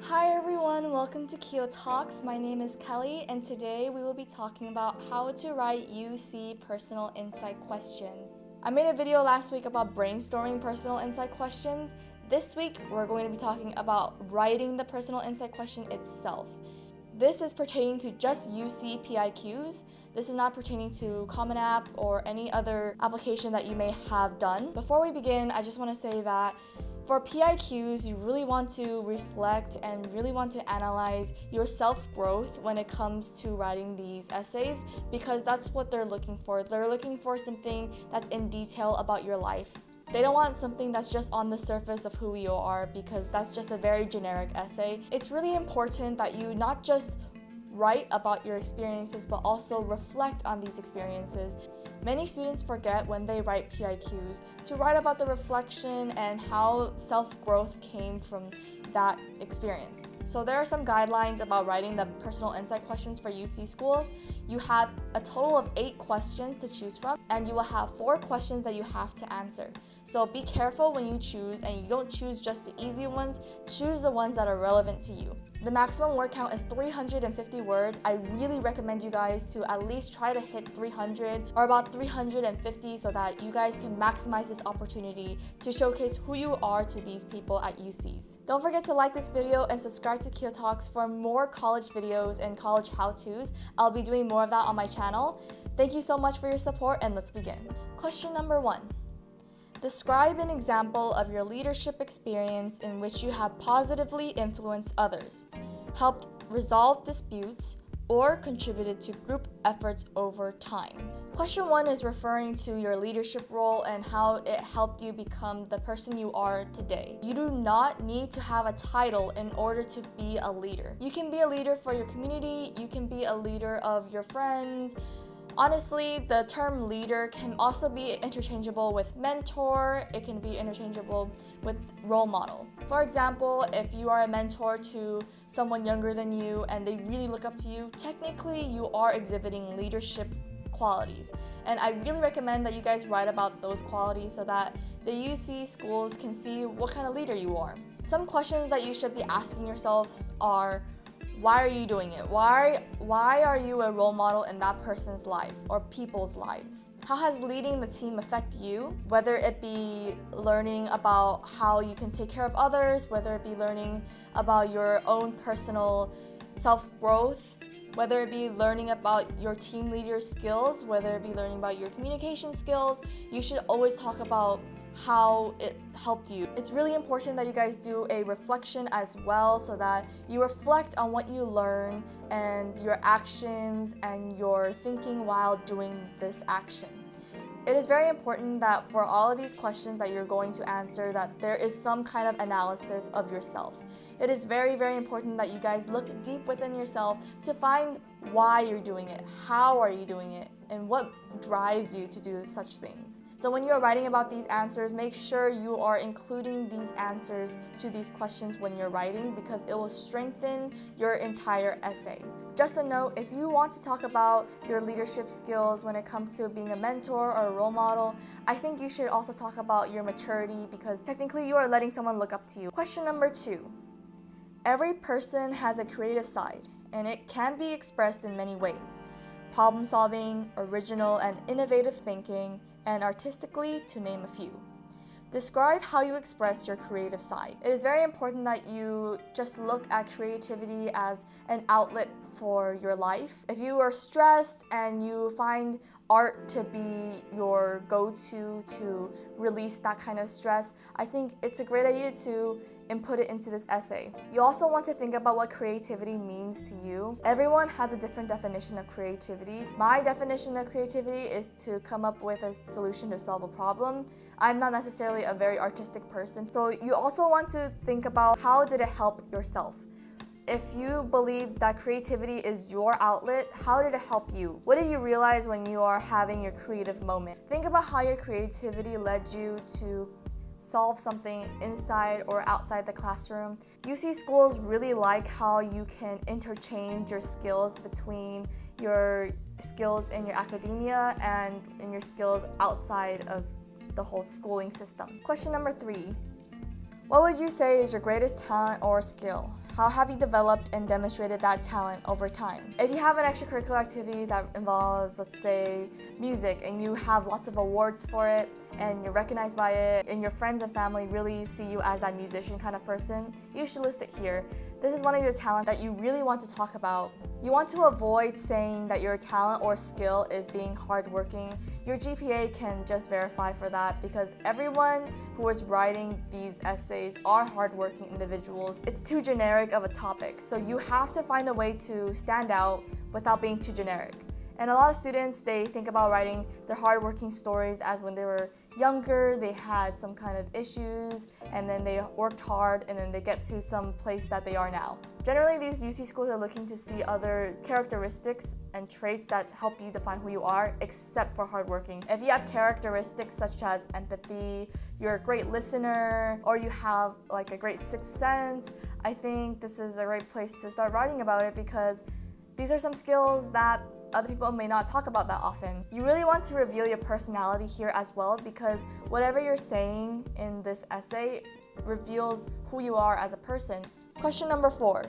Hi everyone, welcome to KeoTalks. My name is Kelly and today we will be talking about how to write UC personal insight questions. I made a video last week about brainstorming personal insight questions. This week we're going to be talking about writing the personal insight question itself. This is pertaining to just UC PIQs. This is not pertaining to Common App or any other application that you may have done. Before we begin, I just want to say that for PIQs, you really want to reflect and really want to analyze your self-growth when it comes to writing these essays because that's what they're looking for. They're looking for something that's in detail about your life. They don't want something that's just on the surface of who you are because that's just a very generic essay. It's really important that you not just write about your experiences but also reflect on these experiences. Many students forget when they write PIQs to write about the reflection and how self-growth came from that experience. So there are some guidelines about writing the personal insight questions for UC schools. You have a total of 8 questions to choose from and you will have 4 questions that you have to answer. So be careful when you choose and you don't choose just the easy ones, choose the ones that are relevant to you. The maximum word count is 350 words. I really recommend you guys to at least try to hit 300 or about 350 so that you guys can maximize this opportunity to showcase who you are to these people at UCs. Don't forget to like this video and subscribe to KeoTalks for more college videos and college how-tos. I'll be doing more of that on my channel. Thank you so much for your support and let's begin. Question number 1. Describe an example of your leadership experience in which you have positively influenced others, helped resolve disputes, or contributed to group efforts over time. Question 1 is referring to your leadership role and how it helped you become the person you are today. You do not need to have a title in order to be a leader. You can be a leader for your community, you can be a leader of your friends. Honestly, the term leader can also be interchangeable with mentor, it can be interchangeable with role model. For example, if you are a mentor to someone younger than you and they really look up to you, technically you are exhibiting leadership qualities. And I really recommend that you guys write about those qualities so that the UC schools can see what kind of leader you are. Some questions that you should be asking yourselves are, why are you doing it? Why are you a role model in that person's life or people's lives? How has leading the team affect you? Whether it be learning about how you can take care of others, whether it be learning about your own personal self-growth, whether it be learning about your team leader skills, whether it be learning about your communication skills, you should always talk about how it helped you. It's really important that you guys do a reflection as well so that you reflect on what you learn and your actions and your thinking while doing this action. It is very important that for all of these questions that you're going to answer that there is some kind of analysis of yourself. It is very, very important that you guys look deep within yourself to find why you're doing it, how are you doing it, and what drives you to do such things. So when you're writing about these answers, make sure you are including these answers to these questions when you're writing because it will strengthen your entire essay. Just a note, if you want to talk about your leadership skills when it comes to being a mentor or a role model, I think you should also talk about your maturity because technically you are letting someone look up to you. Question number 2. Every person has a creative side and it can be expressed in many ways. Problem solving, original and innovative thinking, and artistically, to name a few. Describe how you express your creative side. It is very important that you just look at creativity as an outlet for your life. If you are stressed and you find art to be your go-to to release that kind of stress, I think it's a great idea to input it into this essay. You also want to think about what creativity means to you. Everyone has a different definition of creativity. My definition of creativity is to come up with a solution to solve a problem. I'm not necessarily a very artistic person, so you also want to think about how did it help yourself. If you believe that creativity is your outlet, how did it help you? What did you realize when you are having your creative moment? Think about how your creativity led you to solve something inside or outside the classroom. UC schools really like how you can interchange your skills between your skills in your academia and in your skills outside of the whole schooling system. Question number 3. What would you say is your greatest talent or skill? How have you developed and demonstrated that talent over time? If you have an extracurricular activity that involves, let's say, music, and you have lots of awards for it, and you're recognized by it, and your friends and family really see you as that musician kind of person, you should list it here. This is one of your talents that you really want to talk about. You want to avoid saying that your talent or skill is being hardworking. Your GPA can just verify for that, because everyone who is writing these essays are hardworking individuals. It's too generic of a topic, so you have to find a way to stand out without being too generic. And a lot of students, they think about writing their hardworking stories as when they were younger, they had some kind of issues, and then they worked hard, and then they get to some place that they are now. Generally, these UC schools are looking to see other characteristics and traits that help you define who you are, except for hardworking. If you have characteristics such as empathy, you're a great listener, or you have like a great sixth sense, I think this is a great place to start writing about it, because these are some skills that other people may not talk about that often. You really want to reveal your personality here as well, because whatever you're saying in this essay reveals who you are as a person. Question number 4.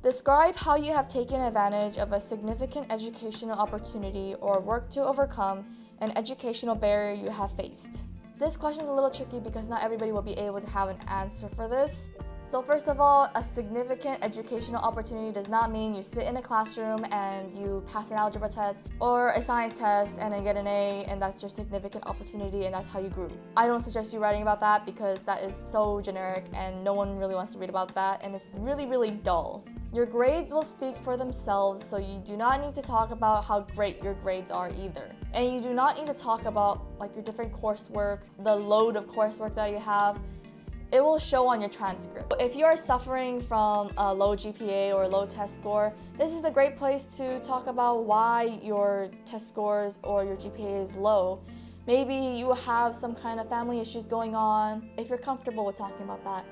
Describe how you have taken advantage of a significant educational opportunity or worked to overcome an educational barrier you have faced. This question is a little tricky because not everybody will be able to have an answer for this. So first of all, a significant educational opportunity does not mean you sit in a classroom and you pass an algebra test or a science test and then get an A, and that's your significant opportunity and that's how you grew. I don't suggest you writing about that, because that is so generic and no one really wants to read about that, and it's really, really dull. Your grades will speak for themselves, so you do not need to talk about how great your grades are either. And you do not need to talk about like your different coursework, the load of coursework that you have. It will show on your transcript. If you are suffering from a low GPA or low test score, this is a great place to talk about why your test scores or your GPA is low. Maybe you have some kind of family issues going on, if you're comfortable with talking about that.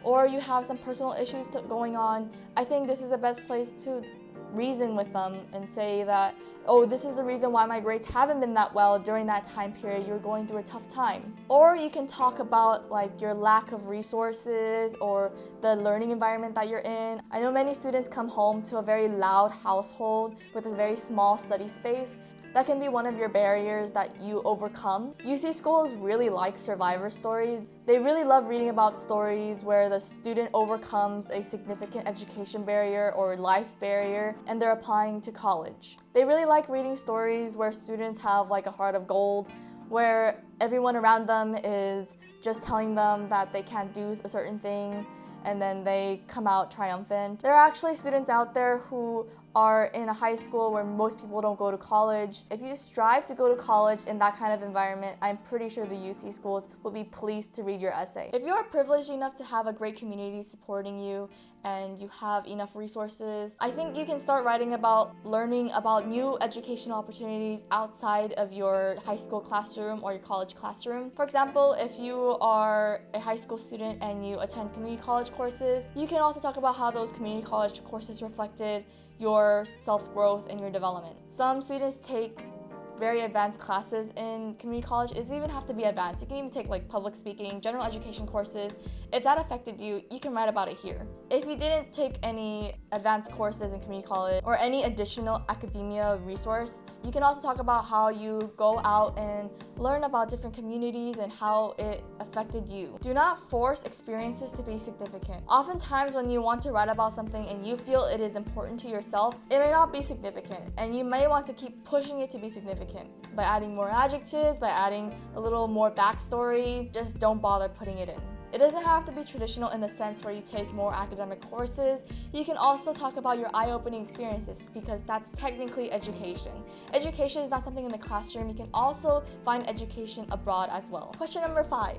Or you have some personal issues going on. I think this is the best place to reason with them and say that, oh, this is the reason why my grades haven't been that well during that time period. You're going through a tough time. Or you can talk about like your lack of resources or the learning environment that you're in. I know many students come home to a very loud household with a very small study space. That can be one of your barriers that you overcome. UC schools really like survivor stories. They really love reading about stories where the student overcomes a significant education barrier or life barrier and they're applying to college. They really like reading stories where students have like a heart of gold, where everyone around them is just telling them that they can't do a certain thing, and then they come out triumphant. There are actually students out there who are in a high school where most people don't go to college. If you strive to go to college in that kind of environment, I'm pretty sure the UC schools will be pleased to read your essay. If you are privileged enough to have a great community supporting you and you have enough resources, I think you can start writing about learning about new educational opportunities outside of your high school classroom or your college classroom. For example, if you are a high school student and you attend community college courses, you can also talk about how those community college courses reflected your self-growth and your development. Some students take very advanced classes in community college. It doesn't even have to be advanced. You can even take like public speaking, general education courses. If that affected you, you can write about it here. If you didn't take any advanced courses in community college or any additional academia resource, you can also talk about how you go out and learn about different communities and how it affected you. Do not force experiences to be significant. Oftentimes when you want to write about something and you feel it is important to yourself, it may not be significant, and you may want to keep pushing it to be significant. By adding more adjectives, by adding a little more backstory, just don't bother putting it in. It doesn't have to be traditional in the sense where you take more academic courses. You can also talk about your eye-opening experiences, because that's technically education. Education is not something in the classroom. You can also find education abroad as well. Question number 5.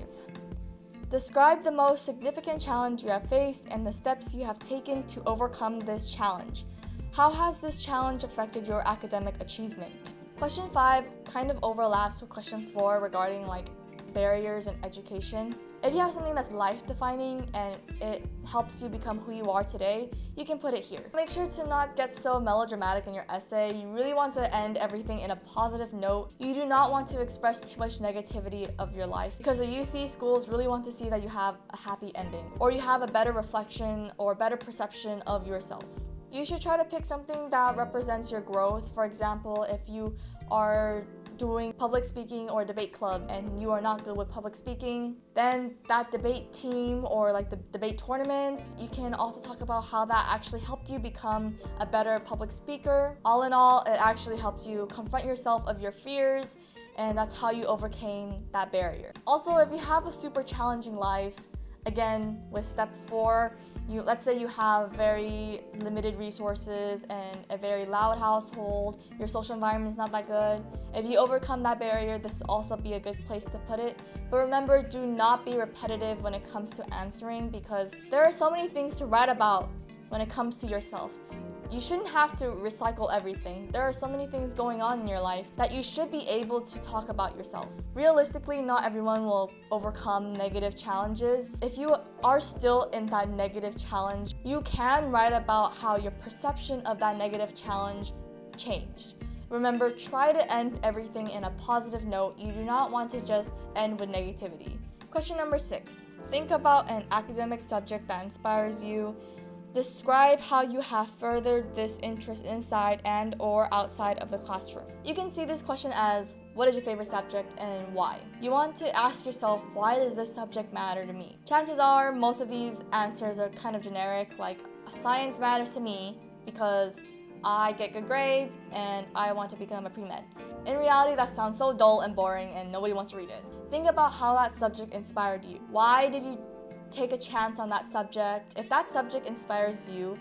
Describe the most significant challenge you have faced and the steps you have taken to overcome this challenge. How has this challenge affected your academic achievement? Question 5 kind of overlaps with question 4 regarding like barriers in education. If you have something that's life-defining and it helps you become who you are today, you can put it here. Make sure to not get so melodramatic in your essay. You really want to end everything in a positive note. You do not want to express too much negativity of your life because the UC schools really want to see that you have a happy ending or you have a better reflection or better perception of yourself. You should try to pick something that represents your growth. For example, if you are doing public speaking or debate club and you are not good with public speaking, then that debate team or like the debate tournaments, you can also talk about how that actually helped you become a better public speaker. All in all, it actually helped you confront yourself of your fears, and that's how you overcame that barrier. Also, if you have a super challenging life, again, with step 4, let's say you have very limited resources and a very loud household, your social environment is not that good. If you overcome that barrier, this will also be a good place to put it. But remember, do not be repetitive when it comes to answering because there are so many things to write about when it comes to yourself. You shouldn't have to recycle everything. There are so many things going on in your life that you should be able to talk about yourself. Realistically, not everyone will overcome negative challenges. If you are still in that negative challenge, you can write about how your perception of that negative challenge changed. Remember, try to end everything in a positive note. You do not want to just end with negativity. Question number 6. Think about an academic subject that inspires you. Describe how you have furthered this interest inside and or outside of the classroom. You can see this question as, what is your favorite subject and why? You want to ask yourself, why does this subject matter to me? Chances are most of these answers are kind of generic, like science matters to me because I get good grades and I want to become a pre-med. In reality, that sounds so dull and boring and nobody wants to read it. Think about how that subject inspired you. Why did you take a chance on that subject? If that subject inspires you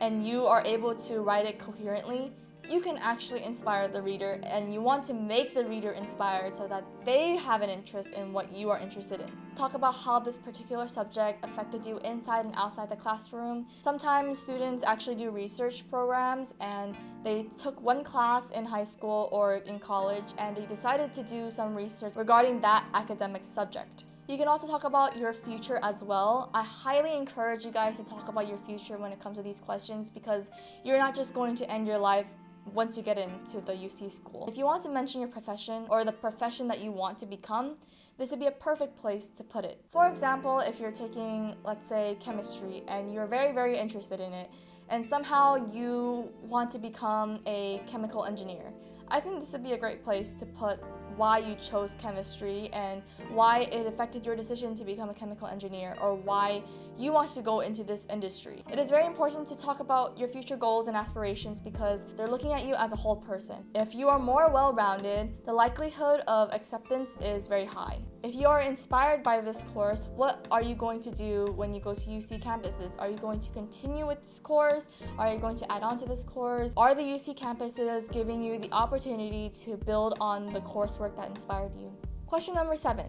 and you are able to write it coherently, you can actually inspire the reader, and you want to make the reader inspired so that they have an interest in what you are interested in. Talk about how this particular subject affected you inside and outside the classroom. Sometimes students actually do research programs and they took one class in high school or in college and they decided to do some research regarding that academic subject. You can also talk about your future as well. I highly encourage you guys to talk about your future when it comes to these questions because you're not just going to end your life once you get into the UC school. If you want to mention your profession or the profession that you want to become, this would be a perfect place to put it. For example, if you're taking, let's say, chemistry and you're very, very interested in it, and somehow you want to become a chemical engineer, I think this would be a great place to put why you chose chemistry and why it affected your decision to become a chemical engineer or why you want to go into this industry. It is very important to talk about your future goals and aspirations because they're looking at you as a whole person. If you are more well-rounded, the likelihood of acceptance is very high. If you are inspired by this course, what are you going to do when you go to UC campuses? Are you going to continue with this course? Are you going to add on to this course? Are the UC campuses giving you the opportunity to build on the coursework that inspired you? Question number 7.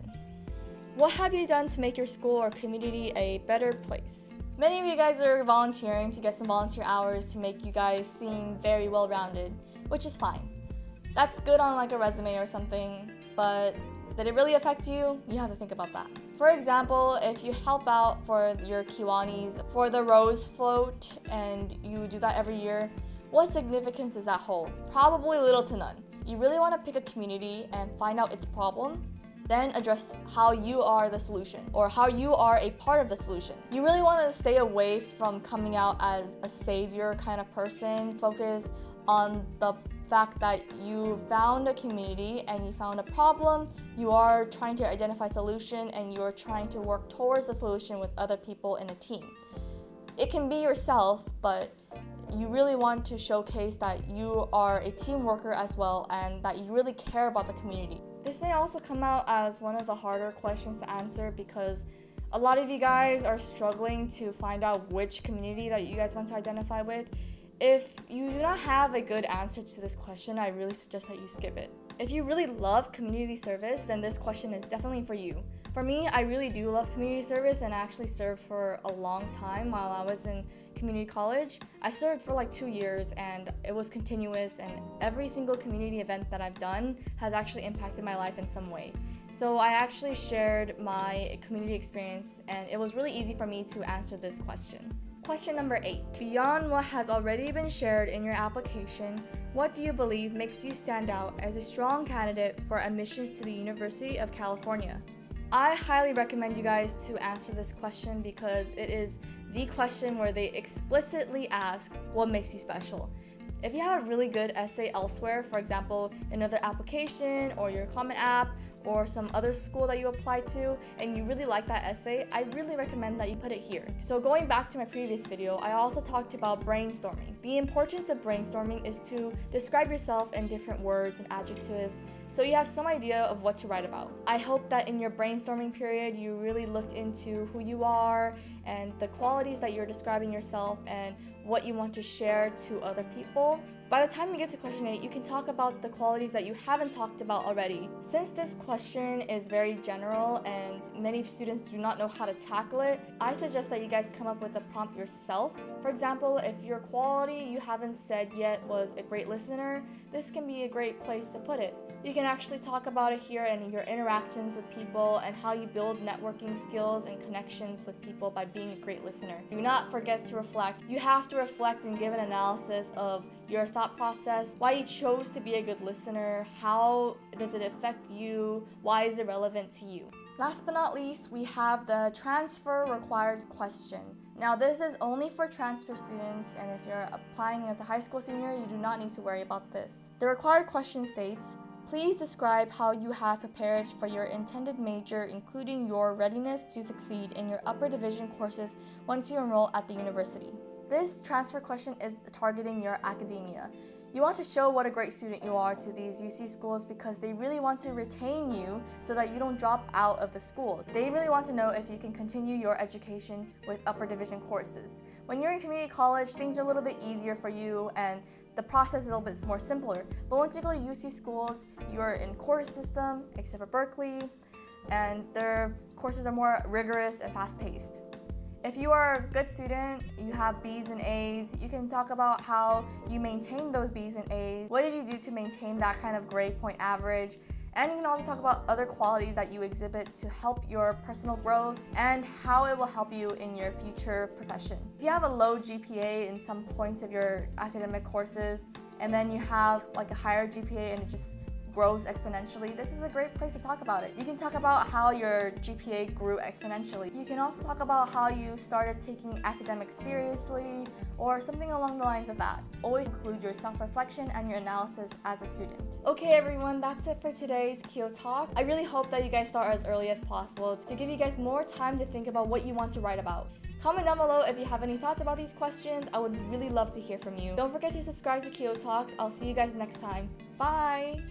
What have you done to make your school or community a better place? Many of you guys are volunteering to get some volunteer hours to make you guys seem very well-rounded, which is fine. That's good on like a resume or something, but did it really affect you? You have to think about that. For example, if you help out for your Kiwanis for the Rose Float and you do that every year, what significance does that hold? Probably little to none. You really want to pick a community and find out its problem, then address how you are the solution or how you are a part of the solution. You really want to stay away from coming out as a savior kind of person. Focus on the fact that you found a community and you found a problem, you are trying to identify a solution and you are trying to work towards the solution with other people in a team. It can be yourself, but you really want to showcase that you are a team worker as well and that you really care about the community. This may also come out as one of the harder questions to answer because a lot of you guys are struggling to find out which community that you guys want to identify with. If you do not have a good answer to this question, I really suggest that you skip it. If you really love community service, then this question is definitely for you. For me, I really do love community service, and I actually served for a long time while I was in community college. I served for like 2 years, and it was continuous, and every single community event that I've done has actually impacted my life in some way. So I actually shared my community experience, and it was really easy for me to answer this question. Question number 8. Beyond what has already been shared in your application, what do you believe makes you stand out as a strong candidate for admissions to the University of California? I highly recommend you guys to answer this question because it is the question where they explicitly ask what makes you special. If you have a really good essay elsewhere, for example, another application or your Common App or some other school that you apply to, and you really like that essay, I really recommend that you put it here. So going back to my previous video, I also talked about brainstorming. The importance of brainstorming is to describe yourself in different words and adjectives so you have some idea of what to write about. I hope that in your brainstorming period, you really looked into who you are and the qualities that you're describing yourself and what you want to share to other people. By the time you get to question 8, you can talk about the qualities that you haven't talked about already. Since this question is very general and many students do not know how to tackle it, I suggest that you guys come up with a prompt yourself. For example, if your quality you haven't said yet was a great listener, this can be a great place to put it. You can actually talk about it here and your interactions with people and how you build networking skills and connections with people by being a great listener. Do not forget to reflect. You have to reflect and give an analysis of your thought process, why you chose to be a good listener, how does it affect you, why is it relevant to you. Last but not least, we have the transfer required question. Now this is only for transfer students, and if you're applying as a high school senior, you do not need to worry about this. The required question states, please describe how you have prepared for your intended major, including your readiness to succeed in your upper division courses once you enroll at the university. This transfer question is targeting your academia. You want to show what a great student you are to these UC schools because they really want to retain you so that you don't drop out of the schools. They really want to know if you can continue your education with upper division courses. When you're in community college, things are a little bit easier for you and the process is a little bit more simpler. But once you go to UC schools, you're in quarter system, except for Berkeley, and their courses are more rigorous and fast-paced. If you are a good student, you have B's and A's, you can talk about how you maintain those B's and A's. What did you do to maintain that kind of grade point average? And you can also talk about other qualities that you exhibit to help your personal growth and how it will help you in your future profession. If you have a low GPA in some points of your academic courses, and then you have like a higher GPA and it just grows exponentially, this is a great place to talk about it. You can talk about how your GPA grew exponentially. You can also talk about how you started taking academics seriously or something along the lines of that. Always include your self-reflection and your analysis as a student. Okay everyone, that's it for today's KeoTalk. I really hope that you guys start as early as possible to give you guys more time to think about what you want to write about. Comment down below if you have any thoughts about these questions. I would really love to hear from you. Don't forget to subscribe to KeoTalks. I'll see you guys next time. Bye!